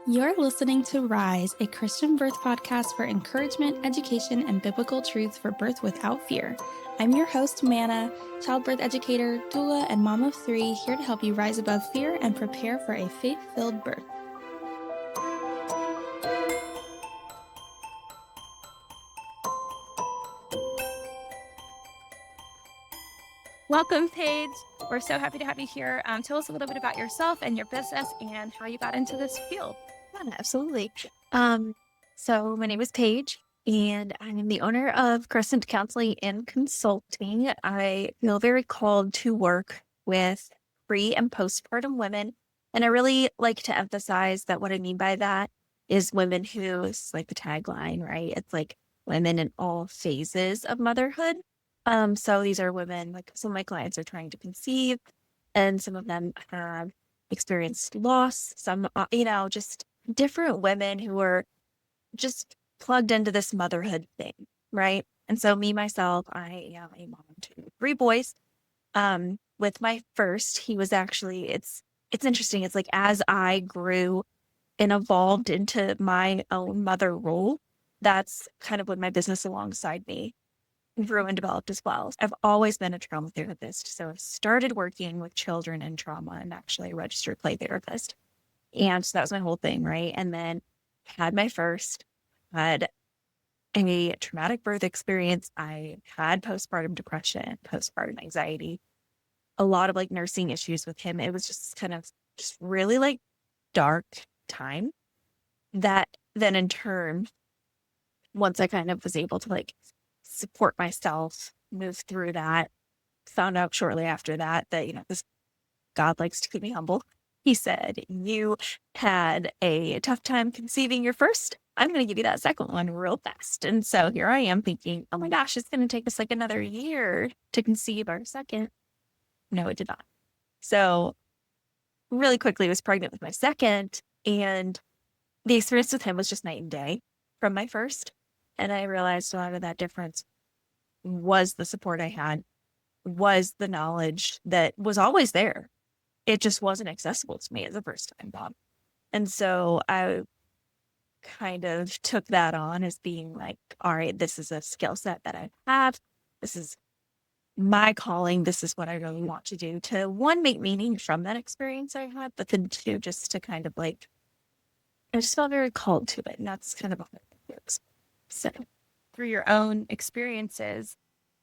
You're listening to Rise, a Christian birth podcast for encouragement, education, and biblical truths for birth without fear. I'm your host, Manna, childbirth educator, doula, and mom of three, here to help you rise above fear and prepare for a faith-filled birth. Welcome, Paige. We're so happy to have you here. Tell us a little bit about yourself and your business and how you got into this field. Yeah, absolutely. So my name is Paige, and I'm the owner of Crescent Counseling and Consulting. I feel very called to work with pre and postpartum women. And I really like to emphasize that what I mean by that is women who, it's like the tagline, right? It's like women in all phases of motherhood. So these are women, like some of my clients are trying to conceive, and some of them have experienced loss, some, just different women who are just plugged into this motherhood thing, right? And so myself, I am a mom to three boys. With my first, he was actually, it's interesting. It's like as I grew and evolved into my own mother role, that's kind of when my business alongside me grew and developed as well. I've always been a trauma therapist. So I started working with children in trauma and actually a registered play therapist. And so that was my whole thing, right? And then had my first, had a traumatic birth experience. I had postpartum depression, postpartum anxiety, a lot of like nursing issues with him. It was just kind of just really like dark time that then in turn, once I kind of was able to like support myself, move through that, found out shortly after that, this God likes to keep me humble. He said, you had a tough time conceiving your first. I'm going to give you that second one real fast. And so here I am thinking, oh my gosh, it's going to take us like another year to conceive our second. No, it did not. So really quickly was pregnant with my second. And the experience with him was just night and day from my first. And I realized a lot of that difference was the support I had, was the knowledge that was always there. It just wasn't accessible to me as a first-time mom. And so I kind of took that on as being like, all right, this is a skill set that I have. This is my calling. This is what I really want to do, to one, make meaning from that experience I had, but then two, just to kind of like, I just felt very called to it. And that's kind of how it works. So Through your own experiences,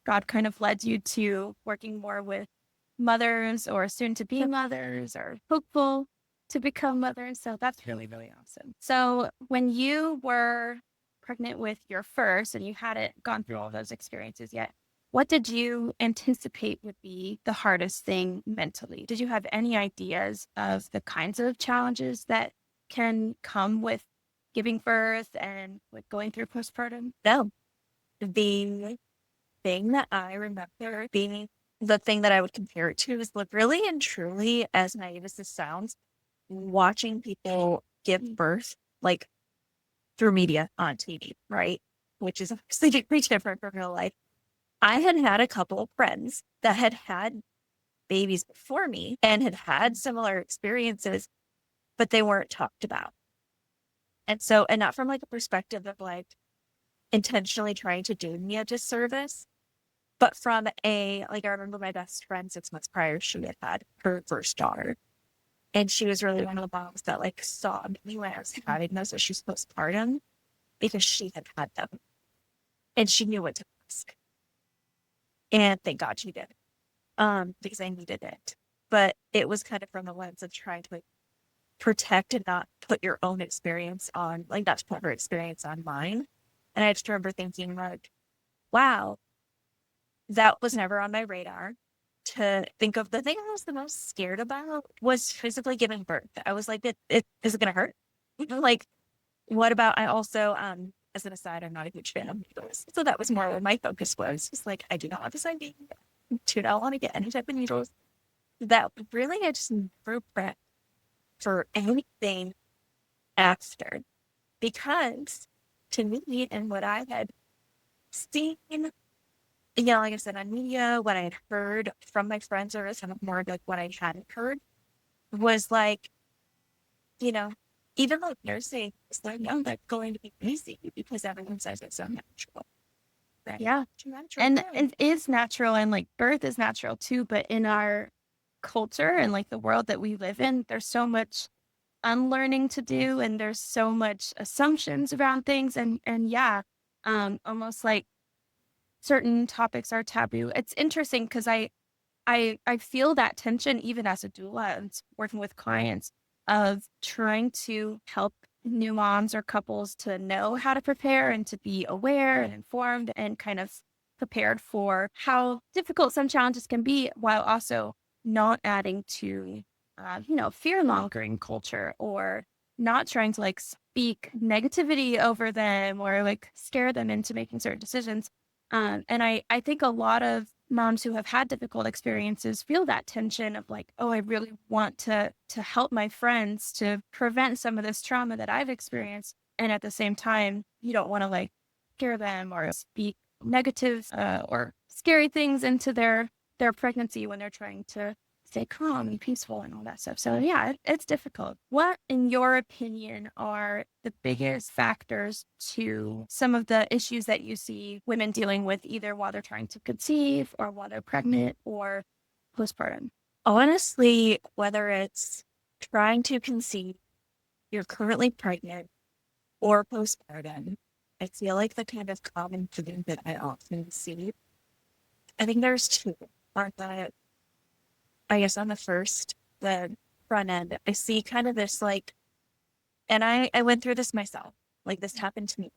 God kind of led you to working more with mothers or soon to be mothers or hopeful to become mothers. So that's really, really awesome. So when you were pregnant with your first and you hadn't gone through all those experiences yet, what did you anticipate would be the hardest thing mentally? Did you have any ideas of the kinds of challenges that can come with giving birth and with going through postpartum? no, the thing that I remember being the thing that I would compare it to is like really and truly, as naive as this sounds, watching people give birth like through media on TV, right? Which is obviously very different from real life. I had had a couple of friends that had had babies before me and had had similar experiences, but they weren't talked about. And so, and not from like a perspective of like intentionally trying to do me a disservice, but from I remember my best friend 6 months prior, she had had her first daughter. And she was really one of the moms that like saw me when I was having those issues postpartum because she had had them and she knew what to ask. And thank God she did, because I needed it. But it was kind of from the lens of trying to like protect and not put your own experience on, like not to put her experience on mine. And I just remember thinking like, wow, that was never on my radar. To think of the thing I was the most scared about was physically giving birth. I was like, is it going to hurt? Like, what about, I also, as an aside, I'm not a huge fan of needles. So that was more where my focus was. Just like, I do not want this IV. Do not want to get any type of needles. That really, I just never prepped for anything after. Because to me and what I had seen, like I said, on media, what I had heard from my friends, or some of more like what I hadn't heard was like, even like nursing, it's like, no, that's going to be easy because everyone says it's so natural. Right? Yeah. Too natural. And Yeah. it is natural, and like birth is natural too, but in our culture and like the world that we live in, there's so much unlearning to do, and there's so much assumptions around things, and yeah, almost like certain topics are taboo. It's interesting because I feel that tension even as a doula and working with clients of trying to help new moms or couples to know how to prepare and to be aware and informed and kind of prepared for how difficult some challenges can be, while also not adding to, fear mongering culture, or not trying to like speak negativity over them or like scare them into making certain decisions. And I think a lot of moms who have had difficult experiences feel that tension of like, oh, I really want to help my friends to prevent some of this trauma that I've experienced. And at the same time, you don't want to like scare them or speak negative or scary things into their pregnancy when they're trying to stay calm and peaceful and all that stuff. So yeah, it's difficult. What, in your opinion, are the biggest factors to some of the issues that you see women dealing with, either while they're trying to conceive or while they're pregnant or postpartum? Honestly, whether it's trying to conceive, you're currently pregnant, or postpartum, I feel like the kind of common theme that I often see, I think there's two. Are that, I guess on the front end, I see kind of this like, and I went through this myself, like this happened to me.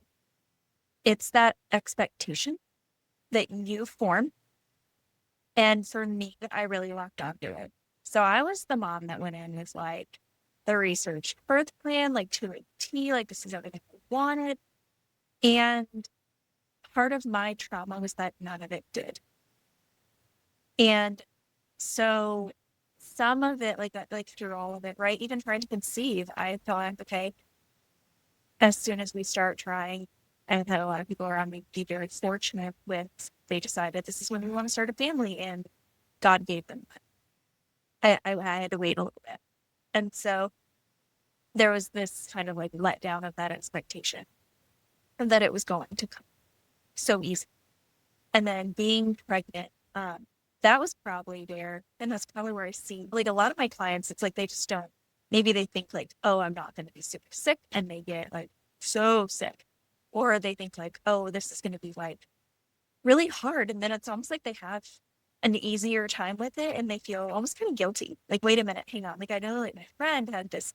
It's that expectation that you form. And for me, I really locked onto it. So I was the mom that went in with like the research birth plan, like to a T, like this is everything I wanted. And part of my trauma was that none of it did. And so some of it, like that, like through all of it, right? Even trying to conceive, I thought, okay, as soon as we start trying, I've had a lot of people around me be very fortunate with, they decided this is when we want to start a family, and God gave them that. I had to wait a little bit. And so there was this kind of like letdown of that expectation and that it was going to come so easy. And then being pregnant, that was probably where, and that's probably where I see like a lot of my clients, it's like they just don't, maybe they think like, oh, I'm not going to be super sick, and they get like so sick. Or they think like, oh, this is going to be like really hard. And then it's almost like they have an easier time with it and they feel almost kind of guilty. Like, wait a minute, hang on. Like, I know like my friend had this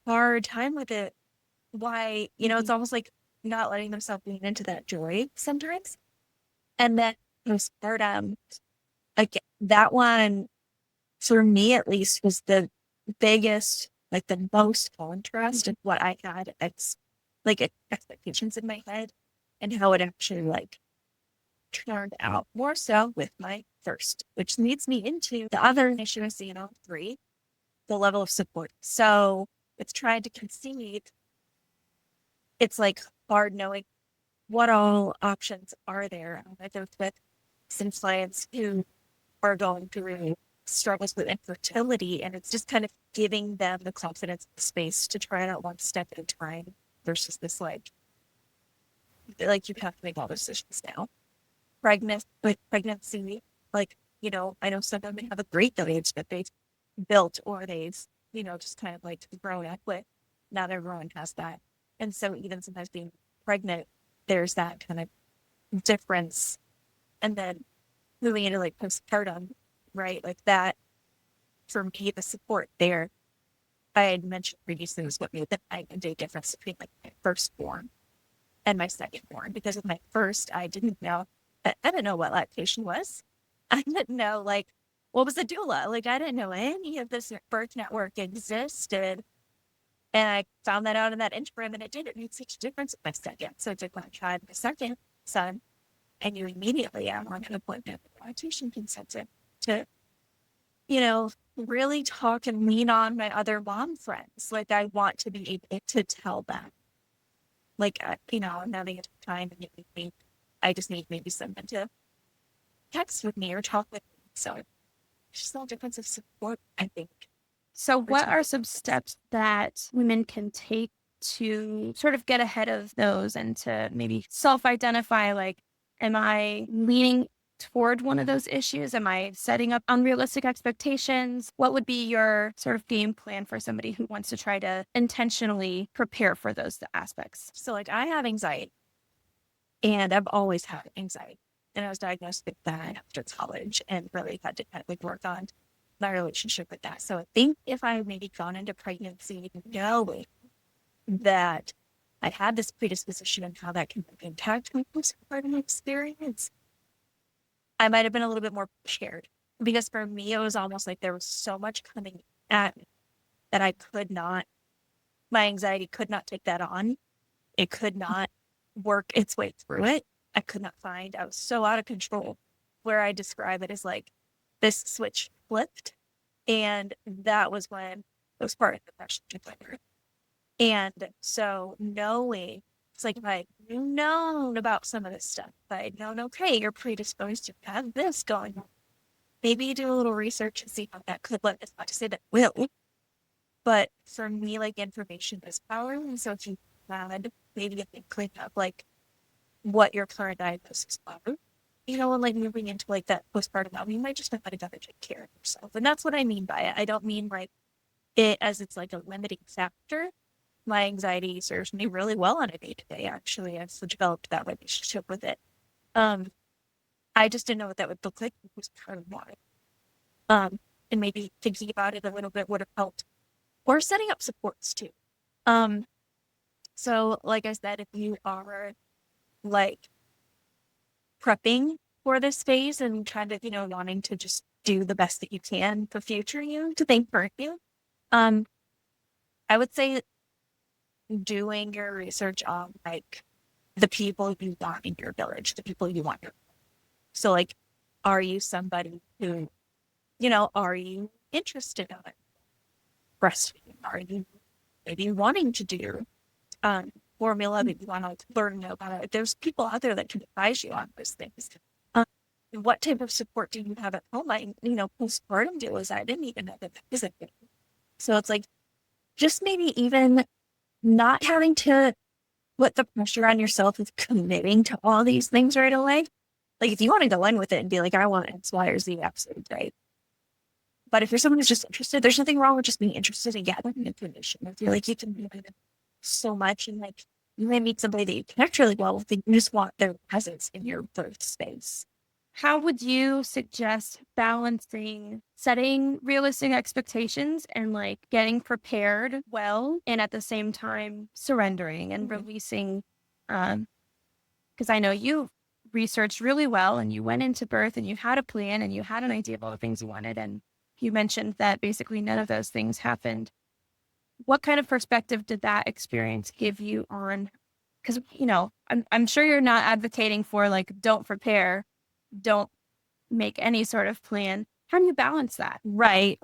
hard time with it. Why, it's almost like not letting themselves lean into that joy sometimes. And then postpartum, like that one, for me at least, was the biggest, like the most contrast of what I had expectations in my head and how it actually like turned out, more so with my first, which leads me into the other issue I see in all three, the level of support. So it's trying to conceive. It's like hard knowing what all options are there. I worked with some clients who are going through struggles with infertility, and it's just kind of giving them the confidence and space to try it out one step at a time versus this like you have to make all decisions now. Pregnancy, like, I know some of them have a great age that they've built, or they've, just kind of like grown up with. Now they're growing past that. And so even sometimes being pregnant, there's that kind of difference. And then moving into like postpartum, right? Like that, for me, the support there, I had mentioned previously, was what made the night and day difference between like my firstborn and my secondborn. Because with my first, I didn't know, I didn't know what lactation was. I didn't know like what was a doula. Like I didn't know any of this birth network existed. And I found that out in that interim, and it did. It made such a difference with my second. So it's like when I had my second son, I knew immediately I'm on an appointment with a lactation consultant to, really talk and lean on my other mom friends. Like I want to be able to tell them, like, I'm having a time and maybe I just need maybe someone to text with me or talk with me. So it's just a difference of support, I think. So what are some steps that women can take to sort of get ahead of those and to maybe self-identify, like, am I leaning toward one of those issues? Am I setting up unrealistic expectations? What would be your sort of game plan for somebody who wants to try to intentionally prepare for those aspects? So like I have anxiety and I've always had anxiety. And I was diagnosed with that after college and really had to kind of like work on my relationship with that. So I think if I maybe gone into pregnancy knowing that I had this predisposition and how that can impact my postpartum experience, I might have been a little bit more prepared. Because for me, it was almost like there was so much coming at me that I could not, my anxiety could not take that on. It could not work its way through it. I could not find, I was so out of control, where I describe it as like this switch flipped. And that was when postpartum depression took over. And so knowing, it's like if I had known about some of this stuff, if I had known, okay, you're predisposed to have this going on, maybe do a little research and see how that could look. It's not to say that will, but for me, like information is power. And so if you had maybe a inkling of like what your current diagnosis are, you know, and like moving into like that postpartum now, you might just have to take care of yourself. And that's what I mean by it. I don't mean like it as it's like a limiting factor. My anxiety serves me really well on a day-to-day, actually. I've developed that relationship with it. I just didn't know what that would look like. It was part of why. And maybe thinking about it a little bit would have helped. Or setting up supports too. So like I said, if you are like prepping for this phase and kind of, you know, wanting to just do the best that you can for future you, to think for you, I would say doing your research on like the people you want in your village, the people you want. So like, are you somebody who, you know, are you interested in it? Breastfeeding? Are you maybe wanting to do formula that you want to learn about it? There's people out there that can advise you on those things. What type of support do you have at home? Postpartum deal is I didn't even know that is a thing. So it's like just maybe even not having to put the pressure on yourself of committing to all these things right away. Like if you want to go in with it and be like, I want X, Y, or Z, absolutely right. But if you're someone who's just interested, there's nothing wrong with just being interested in gathering information. I feel like you can do so much, and like you may meet somebody that you connect really well with, and you just want their presence in your birth space. How would you suggest balancing setting realistic expectations and like getting prepared well, and at the same time surrendering and releasing? Because I know you researched really well and you went into birth and you had a plan and you had an idea of all the things you wanted. And you mentioned that basically none of those things happened. What kind of perspective did that experience give you on? Because, you know, I'm sure you're not advocating for like, don't prepare, don't make any sort of plan. How do you balance that? Right.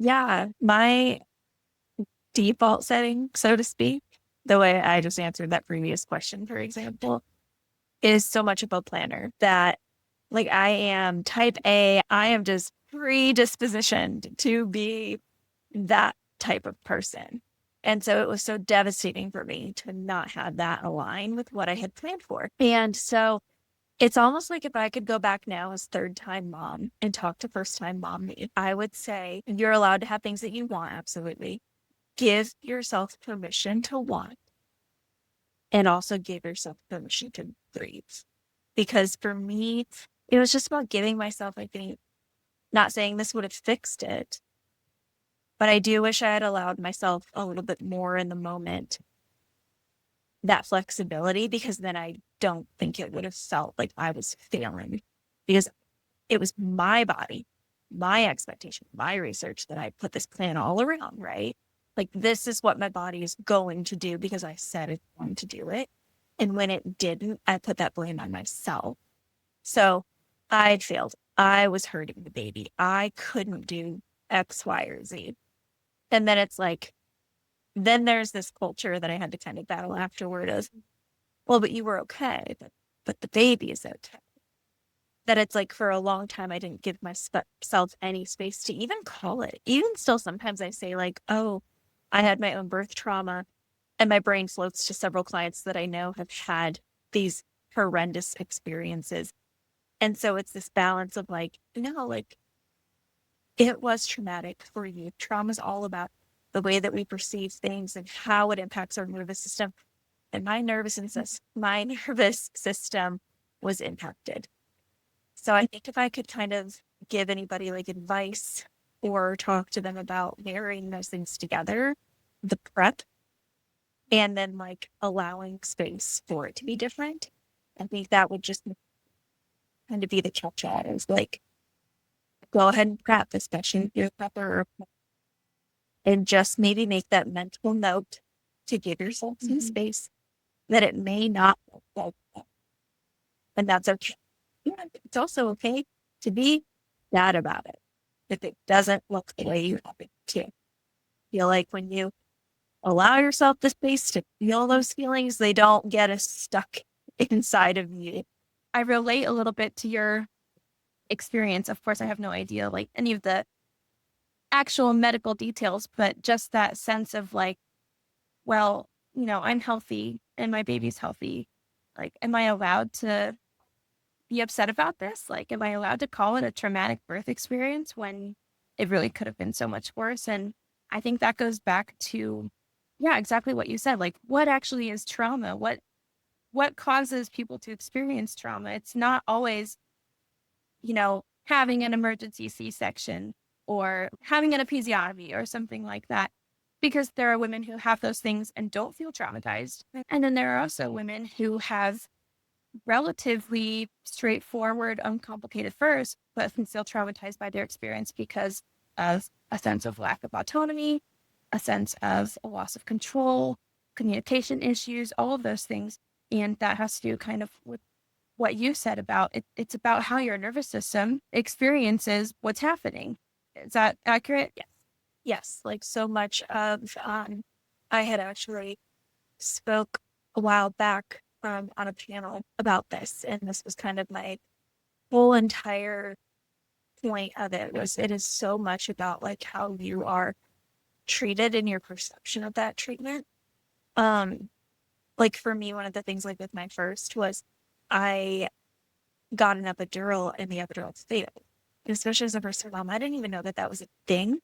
Yeah. My default setting, so to speak, the way I just answered that previous question, for example, is so much of a planner that like I am type A, I am just predispositioned to be that type of person. And so it was so devastating for me to not have that align with what I had planned for. And so it's almost like if I could go back now as third-time mom and talk to first-time mom me, I would say you're allowed to have things that you want, absolutely. Give yourself permission to want, and also give yourself permission to breathe. Because for me, it was just about giving myself, I think, not saying this would have fixed it, but I do wish I had allowed myself a little bit more in the moment, that flexibility, because then I don't think it would have felt like I was failing, because it was my body, my expectation, my research that I put this plan all around, right? Like, this is what my body is going to do because I said it's going to do it. And when it didn't, I put that blame on myself. So I'd failed. I was hurting the baby. I couldn't do X, Y, or Z. And then it's like, then there's this culture that I had to kind of battle afterward of, well, but you were okay, but the baby is okay. that it's like for a long time, I didn't give myself any space to even call it. Even still, sometimes I say like, oh, I had my own birth trauma, and my brain floats to several clients that I know have had these horrendous experiences. And so it's this balance of like, no, like it was traumatic for you. Trauma is all about the way that we perceive things and how it impacts our nervous system. And my nervous system was impacted. So I think if I could kind of give anybody like advice or talk to them about marrying those things together, the prep, and then like allowing space for it to be different, I think that would just kind of be the catch-all is like, go ahead and prep, especially if you're a prepper, and just maybe make that mental note to give yourself some space that it may not look like that. And that's okay. Yeah, it's also okay to be sad about it if it doesn't look the way you want it to. Feel like when you allow yourself the space to feel those feelings, they don't get us stuck inside of you. I relate a little bit to your experience. Of course, I have no idea like any of the actual medical details, but just that sense of like, well, I'm healthy and my baby's healthy. Like, am I allowed to be upset about this? Like, am I allowed to call it a traumatic birth experience when it really could have been so much worse? And I think that goes back to, yeah, exactly what you said. Like, what actually is trauma? What causes people to experience trauma? It's not always, having an emergency C-section or having an episiotomy or something like that. Because there are women who have those things and don't feel traumatized. And then there are also women who have relatively straightforward, uncomplicated first, but can feel traumatized by their experience because of a sense of lack of autonomy, a sense of a loss of control, communication issues, all of those things. And that has to do kind of with what you said about it. It's about how your nervous system experiences what's happening. Is that accurate? Yes. Like so much of, I had actually spoke a while back on a panel about this. And this was kind of my whole entire point of it was it is so much about like how you are treated and your perception of that treatment. Like for me, one of the things like with my first was I got an epidural and the epidural failed. And especially as a first time mom, I didn't even know that that was a thing.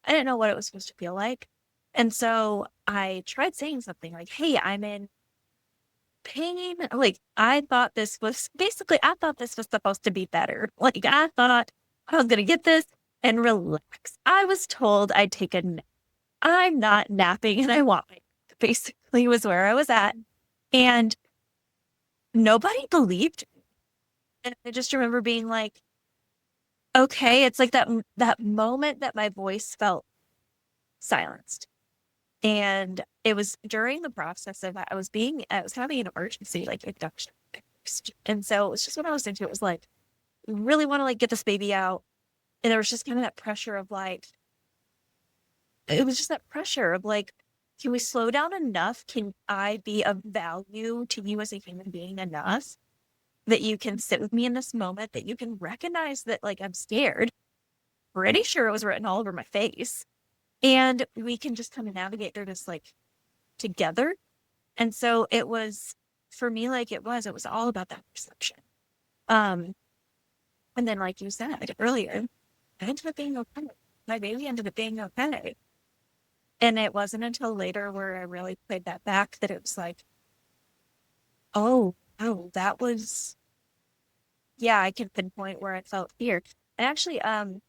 I didn't know what it was supposed to feel like. And so I tried saying something like, hey, I'm in pain. Like I thought this was supposed to be better. Like I thought I was going to get this and relax. I was told I'd take a nap. I'm not napping and I want my basically was where I was at. And nobody believed me. And I just remember being like, okay, it's like that moment that my voice felt silenced. And it was during the process of I was having an emergency like induction. And so it was just when I was into it was like, really want to like get this baby out. And there was just kind of that pressure of like, it was just that pressure of like, can we slow down enough? Can I be of value to you as a human being enough that you can sit with me in this moment, that you can recognize that like I'm scared? Pretty sure it was written all over my face. And we can just kind of navigate through this like together. And so it was for me, like it was all about that perception. And then like you said earlier, I ended up being okay. My baby ended up being okay. And it wasn't until later where I really played that back that it was like, oh, that was, yeah, I can pinpoint where I felt fear. And actually, after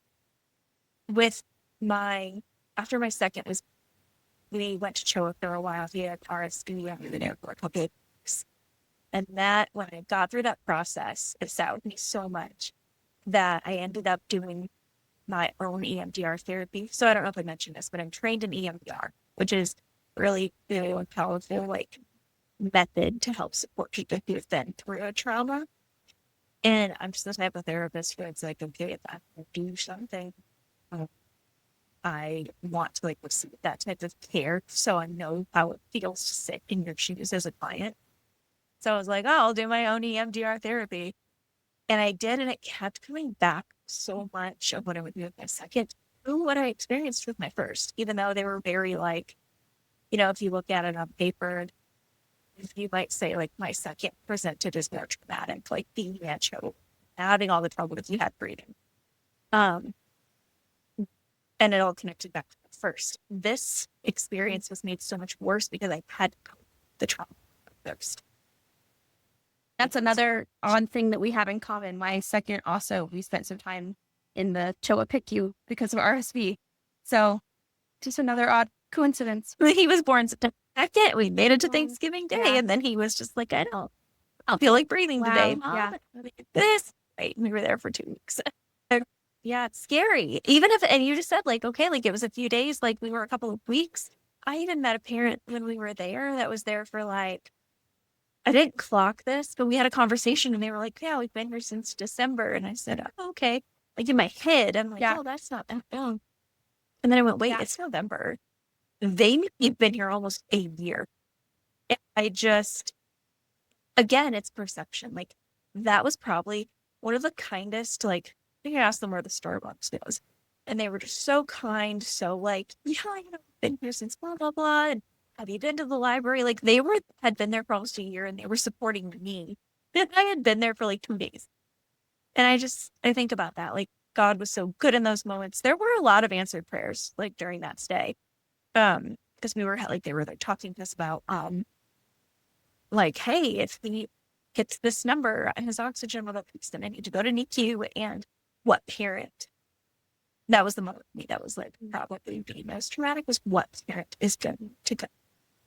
my second we went to Cherokee for a while. He had RSV. I was there for a couple of weeks. And that, when I got through that process, it sat with me so much that I ended up doing my own EMDR therapy. So I don't know if I mentioned this, but I'm trained in EMDR, which is really, really powerful, like method to help support people who've been through a trauma. And I'm just the type of therapist where it's like, okay, if I can do something, I want to like receive that type of care. So I know how it feels to sit in your shoes as a client. So I was like, oh, I'll do my own EMDR therapy. And I did, and it kept coming back so much of what I would do with my second to what I experienced with my first, even though they were very like, if you look at it on paper, you might say like my second presented as more traumatic, like being macho, having all the troubles you had breathing. Um, and it all connected back to the first. This experience was made so much worse because I had the trauma first. That's another odd thing that we have in common. My second also, we spent some time in the Choa PICU because of RSV. So just another odd coincidence. He was born September 2nd. We made it to Thanksgiving Day. Yeah. And then he was just like, I don't feel like breathing today, Mom. Yeah. This. Right. We were there for 2 weeks. Yeah, it's scary. Even if, and you just said like, okay, like it was a few days, like we were a couple of weeks. I even met a parent when we were there that was there for like, I didn't clock this, but we had a conversation and they were like, yeah, we've been here since December. And I said, oh, okay. Like in my head, I'm like, oh, that's not that long. And then I went, wait, it's November. They may have been here almost a year. And I just, again, it's perception. Like that was probably one of the kindest, like, I think I asked them where the Starbucks was. And they were just so kind, so like, yeah, I've been here since blah, blah, blah. And have you been to the library? Like they had been there for almost a year and they were supporting me. And I had been there for like 2 days. And I think about that. Like God was so good in those moments. There were a lot of answered prayers like during that stay. Because we were like, they were like talking to us about, like, hey, if he hits this number and his oxygen will increase, then I need to go to NICU. And what parent? That was the moment for me that was like probably the most traumatic was what parent is going to go,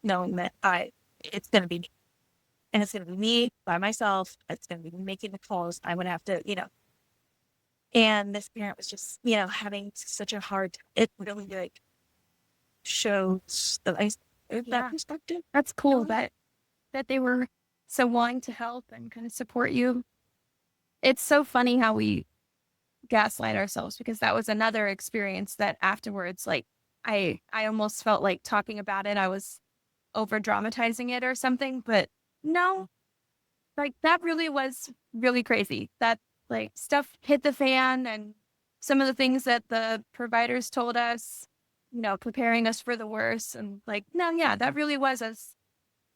knowing that it's going to be me. And it's going to be me by myself. It's going to be me making the calls. I'm going to have to, and this parent was just, having such a hard, it really like shows that perspective. That's cool that they were so willing to help and kind of support you. It's so funny how we gaslight ourselves because that was another experience that afterwards, like I almost felt like talking about it, I was over dramatizing it or something, but no, like that really was really crazy. That like stuff hit the fan and some of the things that the providers told us, preparing us for the worst. And like, no, yeah, that really was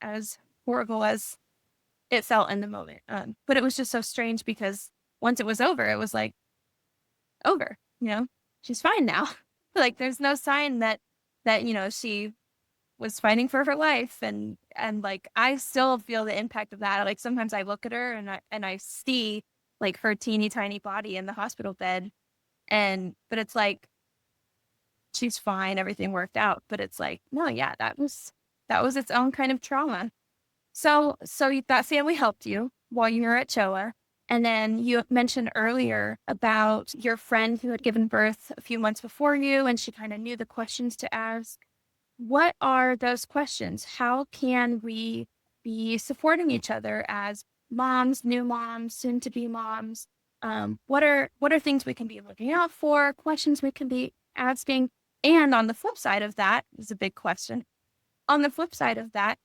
as horrible as it felt in the moment. But it was just so strange because once it was over, it was like over, she's fine now. Like there's no sign that she was fighting for her life. And like, I still feel the impact of that. Like sometimes I look at her and I see like her teeny tiny body in the hospital bed. But it's like, she's fine. Everything worked out. But it's like, no, yeah, that was its own kind of trauma. So that family helped you while you were at CHOA. And then you mentioned earlier about your friend who had given birth a few months before you, and she kind of knew the questions to ask. What are those questions? How can we be supporting each other as moms, new moms, soon to be moms? What are things we can be looking out for? Questions we can be asking? And on the flip side of that is a big question. On the flip side of that,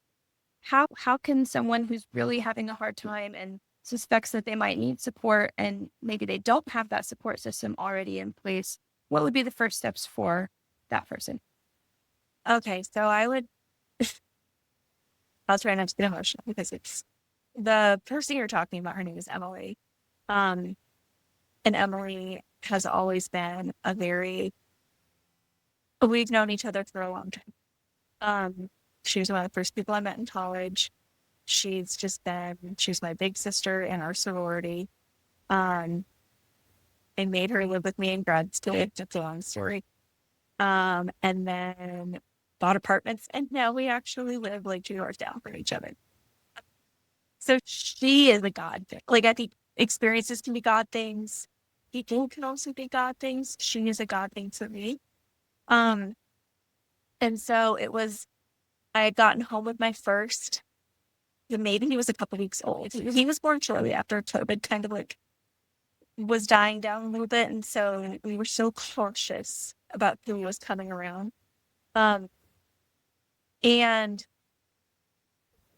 how can someone who's really having a hard time and suspects that they might need support and maybe they don't have that support system already in place, what would be the first steps for that person? Okay, so I'll try not to get emotional because it's the person you're talking about. Her name is Emily. And Emily has always been we've known each other for a long time. She was one of the first people I met in college. She's my big sister in our sorority. I made her live with me in grad school. It's a long story. And then bought apartments, and now we actually live like 2 doors down from each other. So she is a God thing. Like I think experiences can be God things. People can also be God things. She is a God thing to me. And so I had gotten home with my first. Maybe he was a couple weeks old. He was born shortly after COVID kind of like was dying down a little bit. And so we were so cautious about who was coming around. And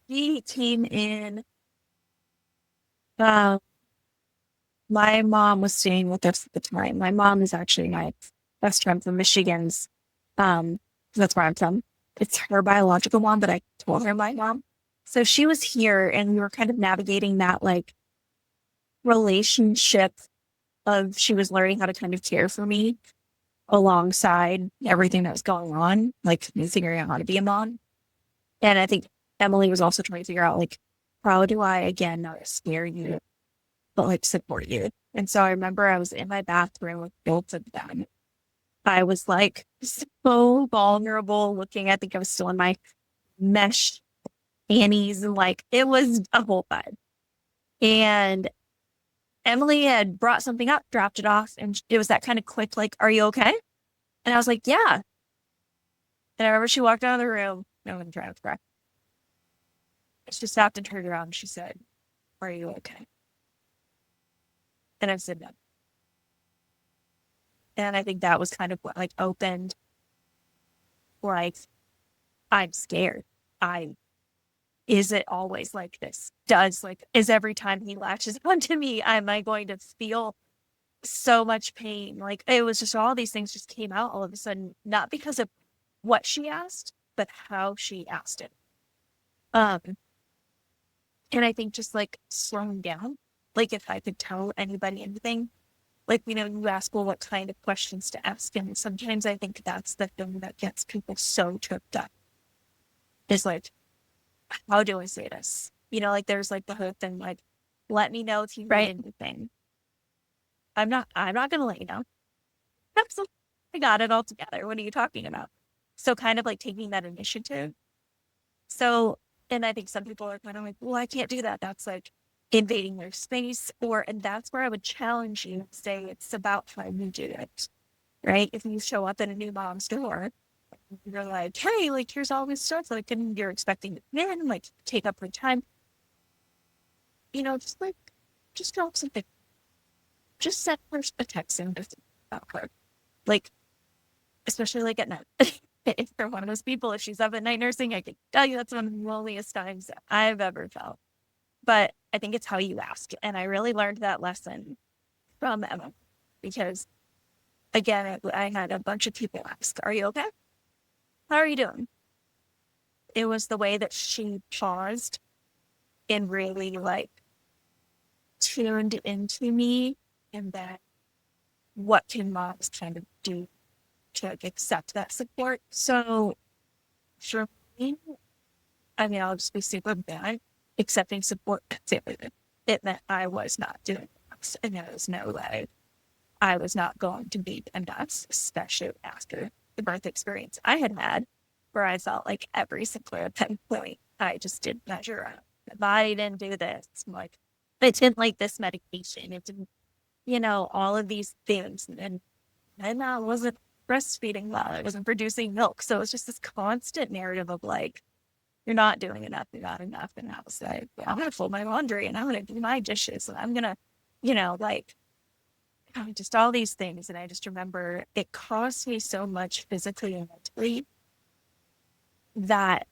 he came in my mom was staying with us at the time. My mom is actually my best friend from Michigan's. That's where I'm from. It's her biological mom, but I told her my mom. So she was here and we were kind of navigating that like relationship of she was learning how to kind of care for me alongside everything that was going on, like figuring out how to be a mom. And I think Emily was also trying to figure out like, how do I again not scare you, but like support you? And so I remember I was in my bathroom with both of them. I was like so vulnerable looking. I think I was still in my mesh panties and like it was a whole vibe. And Emily had brought something up, dropped it off, and it was that kind of quick, like, are you okay? And I was like, yeah. And I remember she walked out of the room. No, I'm trying to cry. She stopped and turned around and she said, are you okay? And I said, no. And I think that was kind of what like opened, like, I'm scared. Is it always like this? Is every time he latches onto me, am I going to feel so much pain? Like it was just all these things just came out all of a sudden, not because of what she asked, but how she asked it. And I think just like slowing down, like if I could tell anybody anything, like, you ask, well, what kind of questions to ask? And sometimes I think that's the thing that gets people so tripped up is like, how do I say this? Like there's like the whole thing, like, let me know if you need anything. I'm not going to let you know. Absolutely. I got it all together. What are you talking about? So kind of like taking that initiative. So, and I think some people are kind of like, well, I can't do that. That's like invading their space. And that's where I would challenge you and say it's about how you do it, right? If you show up at a new mom's door, you're like, hey, like, here's all this stuff. Like, and you're expecting to come in, like, take up your time. Just drop something. Just send her a text and just about her. Like, especially like at night. If you're one of those people, if she's up at night nursing, I can tell you that's one of the loneliest times I've ever felt. But I think it's how you ask. And I really learned that lesson from Emma because, again, I had a bunch of people ask, are you okay? How are you doing? It was the way that she paused and really like tuned into me and that what can moms kind of do to accept that support. So for me, I mean, I'll just be super bad. Accepting support, it meant I was not doing this. And there was no way I was not going to be enough, especially after the birth experience I had, where I felt like every single point I just didn't measure up. My body didn't do this. Like, it didn't like this medication. It didn't, all of these things. And I wasn't breastfeeding well. I wasn't producing milk. So it's just this constant narrative of like, you're not doing enough, you're not enough. And I was like, well, I'm going to fold my laundry and I'm going to do my dishes and I'm going to, just all these things. And I just remember it cost me so much physically and mentally that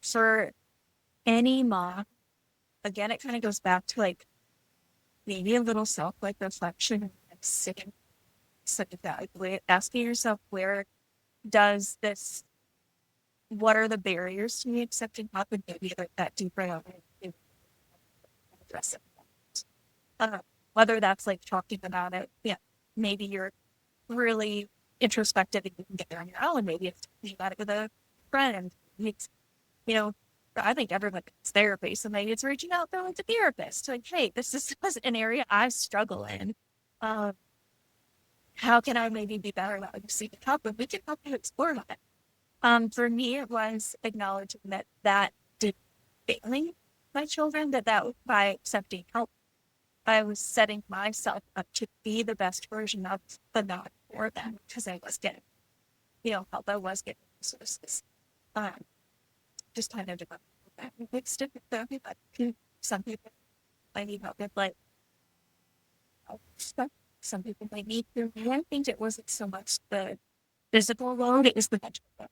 for any mom, again, it kind of goes back to like maybe a little self like reflection and sitting, asking yourself, what are the barriers to me accepting help and maybe like that deeper level address it. Whether that's like talking about it, yeah, maybe you're really introspective and you can get there on your own. Maybe it's talking about it with a friend. It's, I think everyone gets therapy, so maybe it's reaching out though with a therapist. Like, hey, this was an area I struggle in. How can I maybe be better about seeking help? And we can help you explore that. For me, it was acknowledging that did failing my children, that by accepting help, I was setting myself up to be the best version of the not for them because I was getting, help. I was getting resources. Just kind of develop that. It's different for everybody. Some people I need help with like stuff. Some people might need to. I think it wasn't so much the physical load; it was the mental load.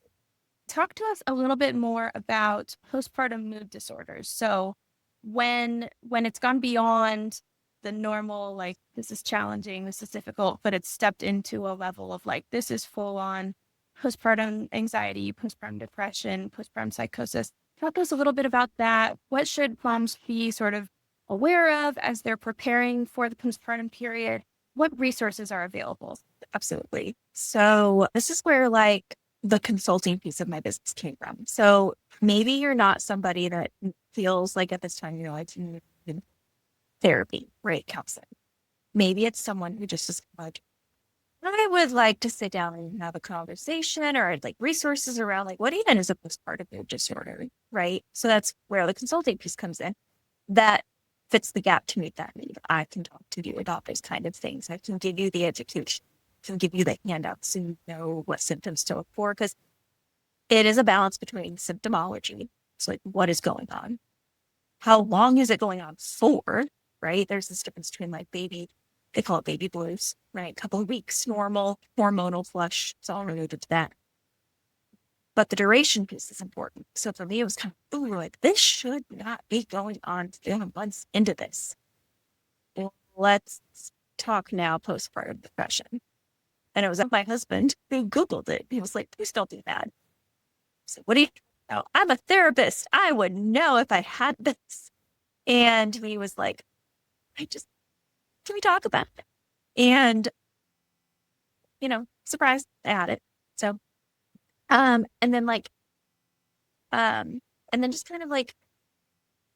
Talk to us a little bit more about postpartum mood disorders. So when it's gone beyond the normal, like, this is challenging, this is difficult, but it's stepped into a level of like, this is full on postpartum anxiety, postpartum depression, postpartum psychosis. Talk to us a little bit about that. What should moms be sort of aware of as they're preparing for the postpartum period? What resources are available? Absolutely. So this is where like the consulting piece of my business came from. So maybe you're not somebody that feels like at this time, I need therapy, right? Counseling. Maybe it's someone who just is like, I would like to sit down and have a conversation, or like resources around like what even is a postpartum mood disorder, right? So that's where the consulting piece comes in. That fits the gap to meet that need. I can talk to you about those kind of things. I can give you the education, I can give you the handouts so you know what symptoms to look for, because it is a balance between symptomology. It's like, what is going on? How long is it going on for, right? There's this difference between like they call it baby blues, right? A couple of weeks, normal, hormonal flush. It's all related to that. But the duration piece is important. So for me, it was kind of, ooh, like this should not be going on 7 months into this. Well, let's talk now postpartum depression. And it was my husband who Googled it. He was like, please don't do that. So what do you know? I'm a therapist. I would know if I had this. And he was like, can we talk about it? And, surprised I had it. So, and then like, and then just kind of like,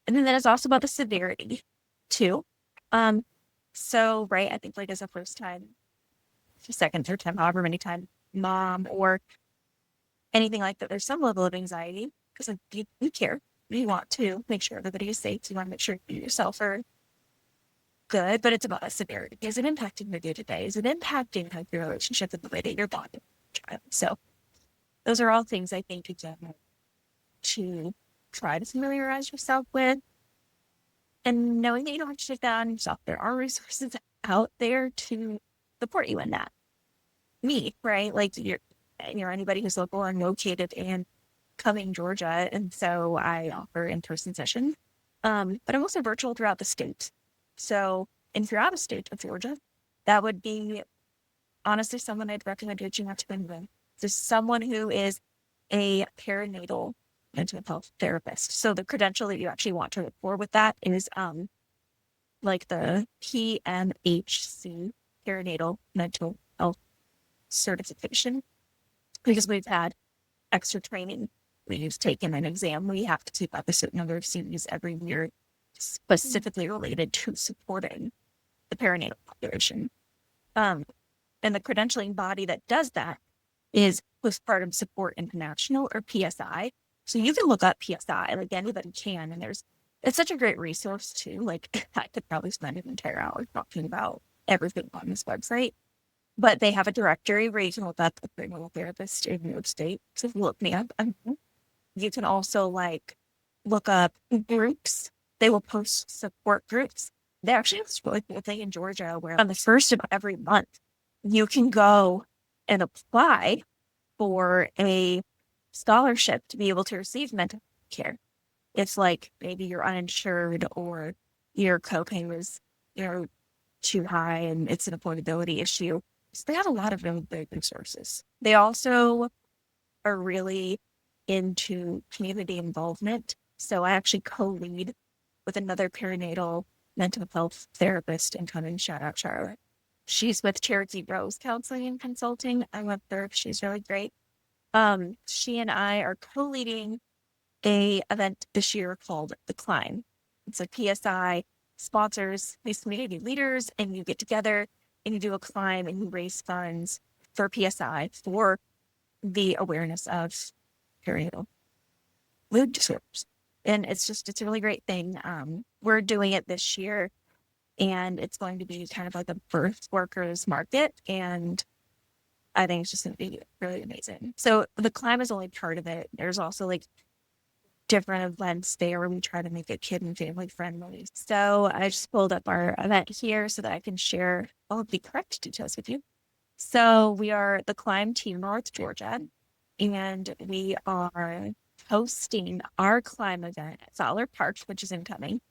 and then it's also about the severity too. So, right, I think like as a first time, second, third time, however many times mom or anything like that, there's some level of anxiety because like you care. You want to make sure everybody is safe. So you want to make sure you yourself are good, but it's about a severity. Is it impacting your day-to-day? Is it impacting like your relationship with the way that you're bonding with your child? So those are all things I think again to try to familiarize yourself with, and knowing that you don't have to take that on yourself. There are resources out there to support you in that. Me, right? Like you're anybody who's local. I'm located in Cumming, Georgia, and so I offer in-person sessions. But I'm also virtual throughout the state. So if you're out of state of Georgia, that would be honestly someone I'd recommend reaching out to anyway. There's someone who is a perinatal mental health therapist. So the credential that you actually want to look for with that is like the PMHC, perinatal mental health certification, because we've had extra training. We've taken an exam. We have to take up a certain number of CEs every year, specifically related to supporting the perinatal population. And the credentialing body that does that is Postpartum Support International, or PSI. So you can look up PSI, like anybody can. And it's such a great resource too. Like I could probably spend an entire hour talking about everything on this website. But they have a directory where you can look up a perinatal therapist in your state. So if you look me up, you can also like look up groups. They will post support groups. They actually have this really cool thing in Georgia where on the first of every month, you can go and apply for a scholarship to be able to receive mental care. It's like maybe you're uninsured or your copay was, too high and it's an affordability issue. So they have a lot of really big resources. They also are really into community involvement. So I actually co-lead with another perinatal mental health therapist in Cumming. Shout out Charlotte. She's with Cherokee Counseling and Consulting. I went there. She's really great. She and I are co-leading a event this year called The Climb. It's a PSI sponsors these community leaders, and you get together and you do a climb and you raise funds for PSI for the awareness of perinatal mood disorders. And it's a really great thing. We're doing it this year, and it's going to be kind of like a birth workers market. And I think it's just going to be really amazing. So the climb is only part of it. There's also like different events there where we try to make it kid and family friendly. So I just pulled up our event here so that I can share all of the correct details with you. So we are the Climb Team North Georgia, and we are hosting our climb event at Fowler Park, which is in Cumming,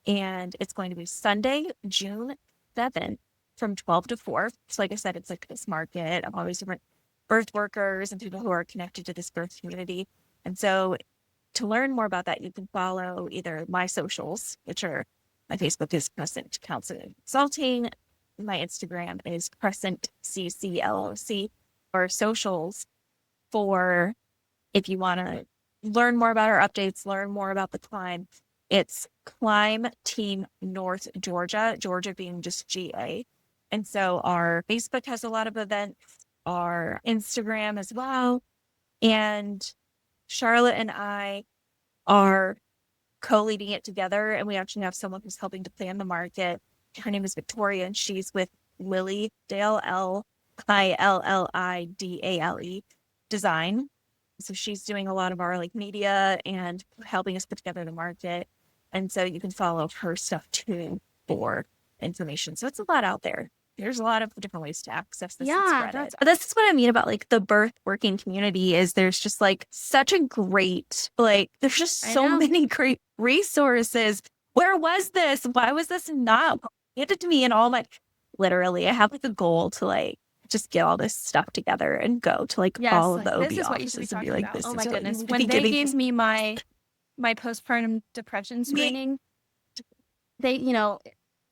And it's going to be Sunday, June 7th from 12 to 4. So like I said, it's like this market of all these different birth workers and people who are connected to this birth community. And so to learn more about that, you can follow either my socials, which are my Facebook is Crescent Counseling and Consulting. My Instagram is Crescent CC LLC, or socials for if you want to learn more about our updates, learn more about the climb. It's Climb Team North Georgia, Georgia being just GA. And so our Facebook has a lot of events, our Instagram as well. And Charlotte and I are co-leading it together. And we actually have someone who's helping to plan the market. Her name is Victoria, and she's with Lily Dale, Lillidale Design. So she's doing a lot of our like media and helping us put together the market. And so you can follow her stuff too for information. So it's a lot out there. There's a lot of different ways to access this. Yeah, This is what I mean about like the birth working community is there's just like such a great, like there's just so many great resources. Where was this? Why was this not handed to me? And all my, literally, I have like a goal to like just get all this stuff together and go to like all of the OB this is what you should be offices and talking be like, about. this Oh is my what goodness. you need to When be they giving gave me my postpartum depression screening, they,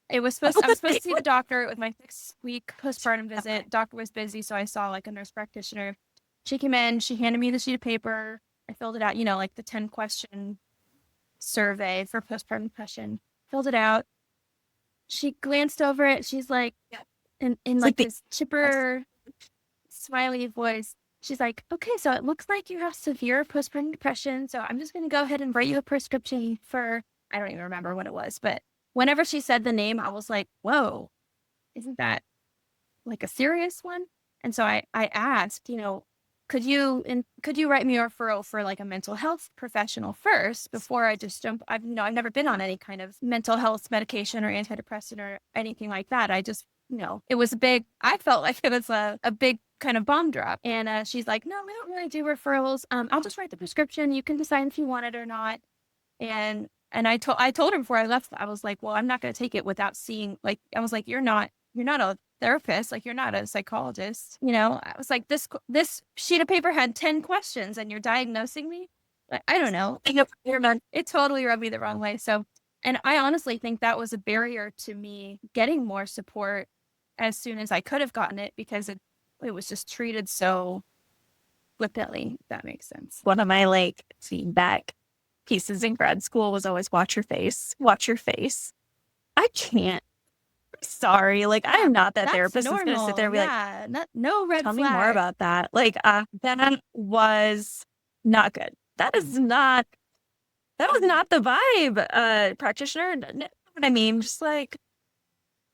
it was I was supposed to see the doctor with my 6-week postpartum visit. Doctor was busy, so I saw like a nurse practitioner. She came in, she handed me the sheet of paper. I filled it out, like the 10-question survey for postpartum depression. Filled it out. She glanced over it. She's like, in like this chipper, smiley voice. She's like, okay, so it looks like you have severe postpartum depression. So I'm just going to go ahead and write you a prescription for, I don't even remember what it was, but whenever she said the name, I was like, whoa, isn't that like a serious one? And so I asked, could you write me a referral for like a mental health professional first before I just jump? I've never been on any kind of mental health medication or antidepressant or anything like that. I just, it was I felt like it was a big kind of bomb drop. And she's like, no, we don't really do referrals. I'll just write the prescription. You can decide if you want it or not. And I told her before I left, I was like, well, I'm not going to take it without seeing, like, I was like, you're not a therapist, like you're not a psychologist, I was like, this sheet of paper had 10 questions and you're diagnosing me. I don't know. It totally rubbed me the wrong way. So, and I honestly think that was a barrier to me getting more support as soon as I could have gotten it, because it was just treated so flippantly, if that makes sense. One of my like feedback pieces in grad school was always watch your face. I can't. Sorry, like I am not that therapist who's gonna sit there and be like, no red tell flag. me more about that. Like that was not good. That was not the vibe. Practitioner, know what I mean? Just like,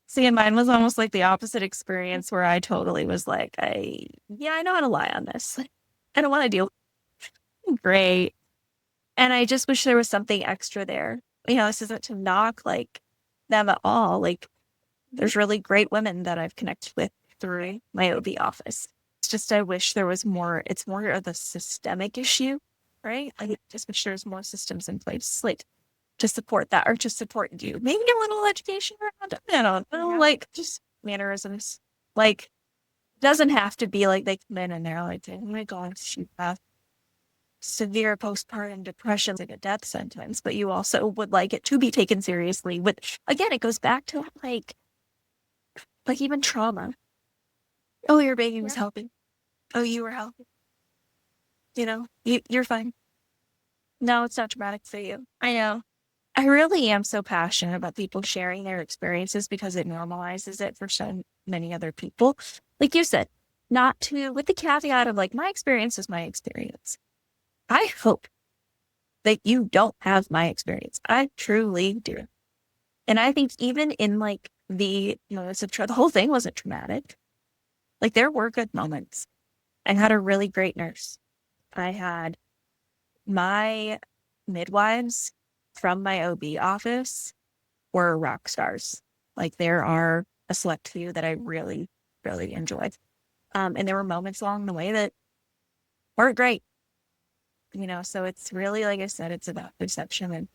see, and mine was almost like the opposite experience where I totally was like, I know how to lie on this. I don't want to deal. Great. And I just wish there was something extra there. This isn't to knock like them at all. Like there's really great women that I've connected with through my OB office. It's just, I wish there was more. It's more of the systemic issue, right? I just wish there was more systems in place, like to support that or to support you. Maybe a little education around, I don't know, like just mannerisms. Like, doesn't have to be like they come in and they're like, oh my gosh, you have severe postpartum depression, like a death sentence, but you also would like it to be taken seriously. Which again, it goes back to like even trauma. Oh, your baby was helping. Oh, you were helping. You're fine. No, it's not traumatic for you. I know. I really am so passionate about people sharing their experiences because it normalizes it for so many other people. Like you said, with the caveat of like, my experience is my experience. I hope that you don't have my experience. I truly do. And I think even in like the moments of the whole thing wasn't traumatic. Like there were good moments. I had a really great nurse. I had my midwives from my OB office were rock stars. Like there are a select few that I really, really enjoyed. And there were moments along the way that weren't great. So it's really, like I said, it's about perception. And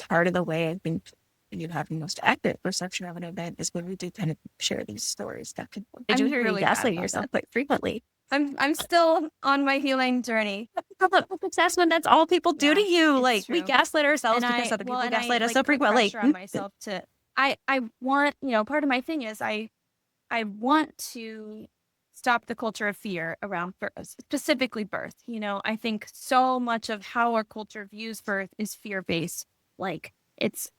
part of the way I think you have the most accurate perception of an event is when we do kind of share these stories back and forth. I do I'm hear you really bad gaslighting about yourself that. quite frequently. I'm still on my healing journey. Public assessment, that's all people do to Yeah, you. it's Like, we true. gaslight ourselves And because other people and gaslight us like so put frequently. pressure on myself to. I want, part of my thing is I want to stop the culture of fear around birth, specifically birth. I think so much of how our culture views birth is fear-based. Like, it's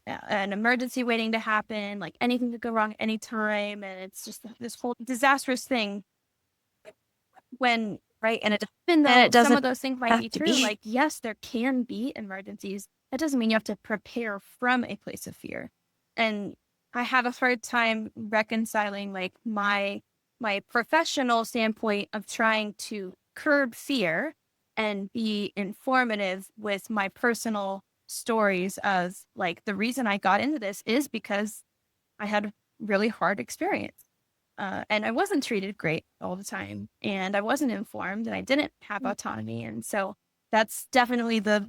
an emergency waiting to happen, like anything could go wrong anytime. And it's just this whole disastrous thing when, Right. And even though it some doesn't of those things might have be to true, be. like, yes, there can be emergencies. That doesn't mean you have to prepare from a place of fear. And I have a hard time reconciling like my professional standpoint of trying to curb fear and be informative with my personal stories of like the reason I got into this is because I had a really hard experience. And I wasn't treated great all the time, and I wasn't informed, and I didn't have autonomy. And so that's definitely the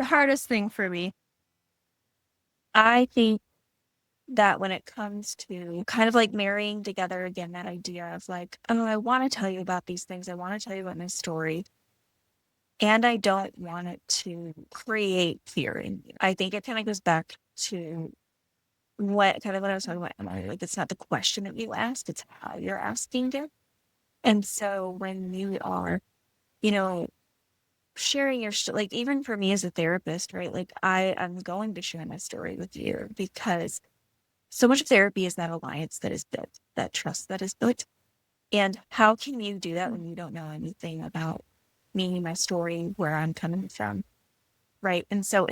hardest thing for me. I think that when it comes to kind of like marrying together again, that idea of like, oh, I want to tell you about these things. I want to tell you about my story. And I don't want it to create fear in you. I think it kind of goes back to what I was talking about, Emily. Like, it's not the question that you ask, it's how you're asking it. And so when you are, sharing your like, even for me as a therapist, right? Like, I am going to share my story with you because so much of therapy is that alliance that is built, that trust that is built. And how can you do that when you don't know anything about me, my story, where I'm coming from, right? And so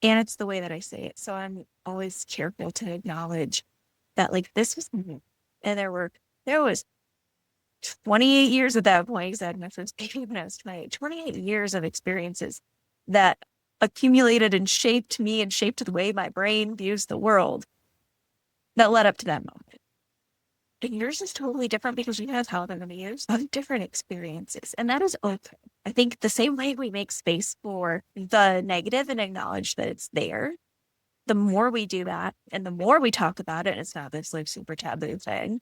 it's the way that I say it. So I'm always careful to acknowledge that, like, this was me. And there was 28 years at that point, because I had my first baby when I was 28 years of experiences that accumulated and shaped me and shaped the way my brain views the world that led up to that moment. And yours is totally different because you have how they're going to use different experiences. And that is okay. I think the same way we make space for the negative and acknowledge that it's there, the more we do that and the more we talk about it, and it's not this like super taboo thing,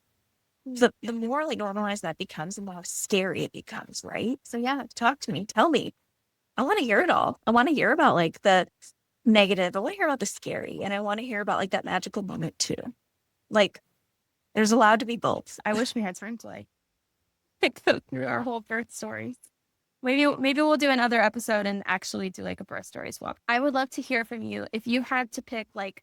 the more like normalized that becomes and the more scary it becomes, right? So yeah, talk to me, tell me. I want to hear it all. I want to hear about like the negative. I want to hear about the scary. And I want to hear about like that magical moment too. Like, there's allowed to be both. I wish we had time to like go through our whole birth stories. Maybe we'll do another episode and actually do like a birth story swap. I would love to hear from you if you had to pick like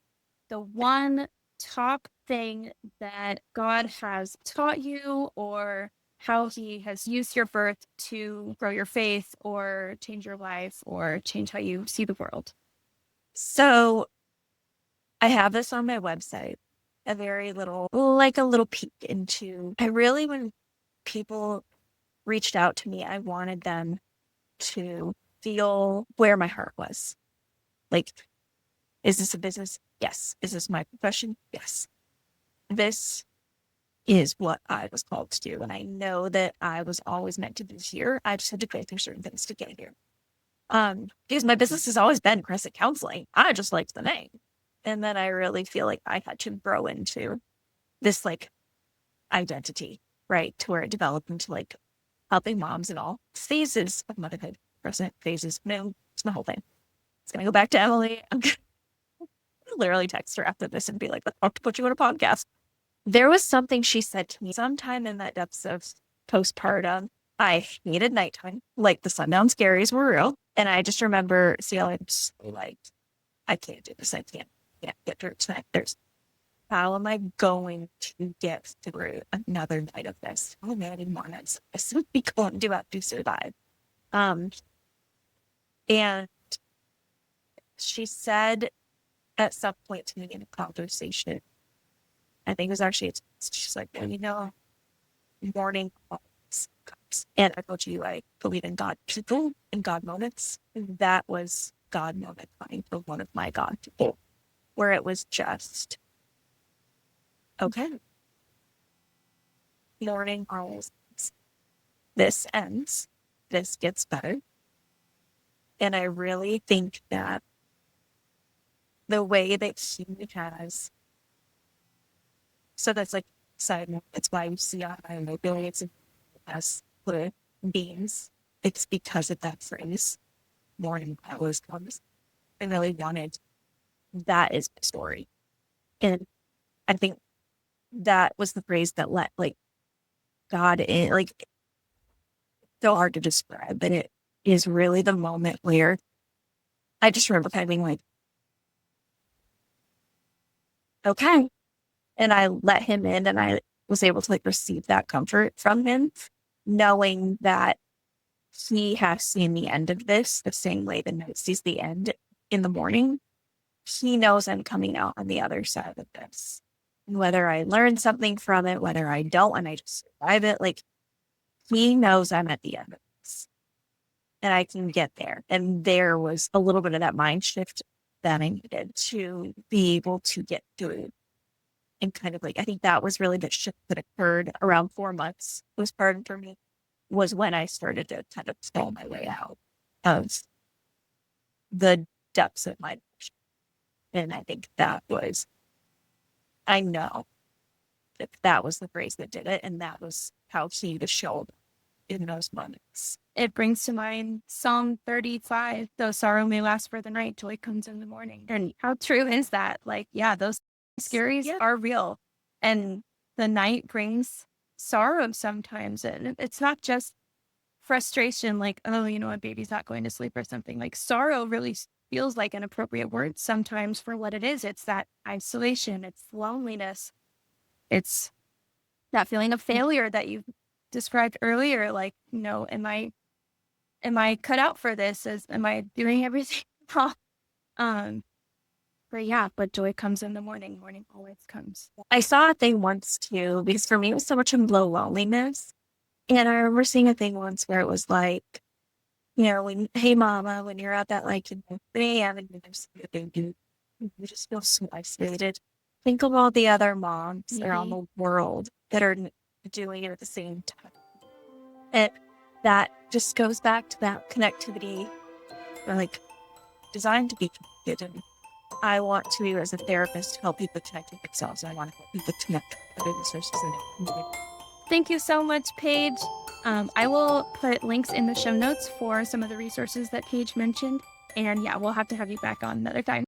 the one top thing that God has taught you, or how he has used your birth to grow your faith or change your life or change how you see the world. So I have this on my website, a little peek into, when people reached out to me, I wanted them to feel where my heart was. Like, is this a business? Yes. Is this my profession? Yes. This is what I was called to do. And I know that I was always meant to be here. I just had to go through certain things to get here. Because my business has always been Crescent Counseling. I just liked the name. And then I really feel like I had to grow into this like identity, right? To where it developed into like helping moms in all phases of motherhood, Crescent phases. No, it's my whole thing. It's going to go back to Emily. I'm going to literally text her after this and be like, let's put you on a podcast. There was something she said to me sometime in that depths of postpartum. I hated nighttime. Like, the sundown scaries were real. And I just remember feeling like, I can't do this. I can't get through tonight. How am I going to get through another night of this? How many more nights I simply going to have to survive? And she said at some point to me in a conversation, I think it was actually, she's like, well, morning always comes. And I told you, I believe in God people and God moments. And that was God moment for one of my God people, where it was just, okay, morning always comes. This ends. This gets better. And I really think that the way that he has. So that's like side note. That's why we see on my mobilities as the beings. It's because of that phrase. Morning always comes. I really wanted that is my story. And I think that was the phrase that let like God in, like so hard to describe, but it is really the moment where I just remember kind of being like, okay. And I let him in and I was able to like receive that comfort from him, knowing that he has seen the end of this the same way the night sees the end in the morning. He knows I'm coming out on the other side of this. And whether I learn something from it, whether I don't, and I just survive it, like he knows I'm at the end of this and I can get there. And there was a little bit of that mind shift that I needed to be able to get through it. And kind of like, I think that was really the shift that occurred around 4 months postpartum for me, was when I started to kind of fall my way out of the depths of my depression. And I think that was, I know that was the phrase that did it. And that was how he was showed in those moments. It brings to mind Psalm 35, though sorrow may last for the night, joy comes in the morning. And how true is that? Like, yeah, those scaries are real. And the night brings sorrow sometimes. And it's not just frustration, like, oh, you know, my baby's not going to sleep or something. Like, sorrow really feels like an appropriate word sometimes for what it is. It's that isolation, it's loneliness, it's that feeling of failure that you described earlier. Like, you know, am I cut out for this? Am I doing everything wrong? But joy comes in the morning. Morning always comes. I saw a thing once too, because for me it was so much of low loneliness. And I remember seeing a thing once where it was like, you know, hey mama, when you're at that like 3 a.m. and you just feel so isolated. Think of all the other moms around the world that are doing it at the same time. And that just goes back to that connectivity. We're like designed to be connected. And I want to be, as a therapist, help people connect with themselves. I want to help people connect with other resources in the community. Thank you so much, Paige. I will put links in the show notes for some of the resources that Paige mentioned. And yeah, we'll have to have you back on another time.